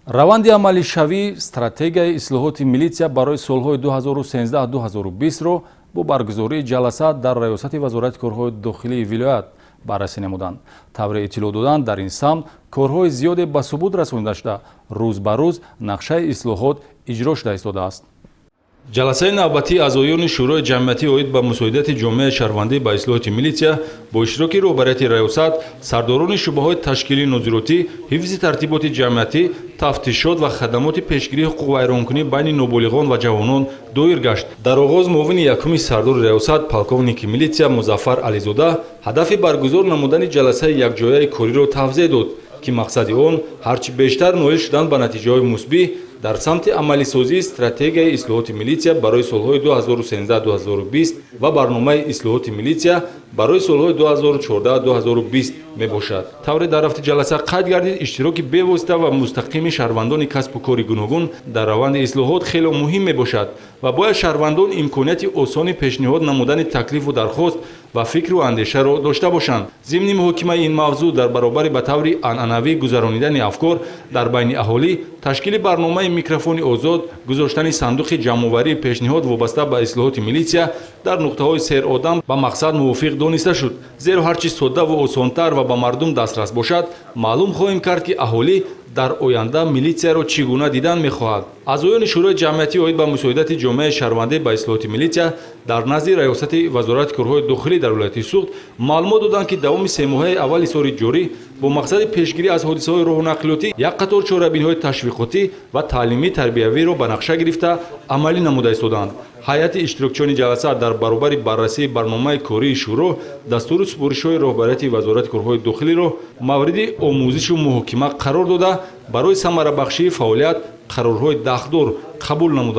раванди амалишавии стратегияи ислоҳоти милитсия барои солҳои 2013-2020-ро бо баргузории ҷаласа дар раёсати вазорати корҳои дохилии вилоят баррасӣ намуданд. тавре иттилоъ доданд, дар ин самт корҳои зиёде ба субут расонида шуда, рӯз ба рӯз нақшаи ислоҳот иҷро шуда истодааст. ҷаласаи навбатии аъзоёни шӯрои ҷамъиятӣ оид ба мусоидати ҷомеаи шаҳрвандӣ ба ислоҳоти милитсия бо иштироки роҳбарияти раёсат, сардорони шӯъбаҳои ташкилии нозиротӣ, ҳифзи тартиботи ҷамъиятӣ, тафтишот ва хадамоти пешгирии ҳуқуқ вайронкунӣ байни ноболиғон ва ҷавонон доир гашт. дар оғоз муовини якуми сардори раёсат полковники милитсия Музаффар Ализода ҳадафи баргузор намудани ҷаласаи якҷояи кориро тавзеҳ дод, ки мақсади он ҳарчи бештар ноил шудан ба натиҷаҳои мусбӣ дар самти амалисозии стратегияи ислоҳоти милитсия барои солҳои 2013-2020 ва барномаи ислоҳоти милитсия барои солҳои 2014-2020 мебошад. тавре дар рафти ҷаласа қайд гардид, иштироки бевосита ва мустақими шаҳрвандони касбу кори гуногун дар раванди ислоҳот хело муҳим мебошад ва бояд шаҳрвандон имконияти осони пешниҳод намудани таклифу дархост ва фикру андешаро дошта бошанд. зимни муҳокимаи ин мавзӯъ дар баробари ба таври анъанавӣ гузаронидани афкор дар байни аҳолӣ, ташкили барномаи микрофони озод, гузоштани сандуқи ҷамъоварии пешниҳод вобаста ба ислоҳоти милитсия дар нуқтаҳои серодам ба мақсад мувофиқ дониста шуд. зеро ҳарчи содда ва осонтар ва ба мардум дастрас бошад, маълум хоҳем кард, ки аҳолӣ дар оянда милитсияро чӣ гуна дидан мехоҳад. аъзоёни шӯрои ҷамъиятӣ оид ба мусоидати ҷомеаи шаҳрвандӣ ба ислоҳоти милитсия дар назди раёсати вазорати корҳои дохилӣ дар вилояти Суғд маълумот доданд, ки давоми 3 моҳаи аввали соли ҷорӣ бо мақсади пешгирӣ аз ҳодисаҳои роҳунақлиётӣ як қатор чорабиниҳои ташвиқотӣ ва таълимӣ тарбиявиро ба нақша гирифта амалӣ намуда истоданд. ҳайати иштирокчиёни ҷаласа дар баробари баррасии барномаи кории шӯро дастури супоришҳои роҳбарияти вазорати корҳои дохилиро мавриди омӯзишу муҳокима қарор дода, барои самарабахшии фаъолият қарорҳои дахдор қабул намуданд.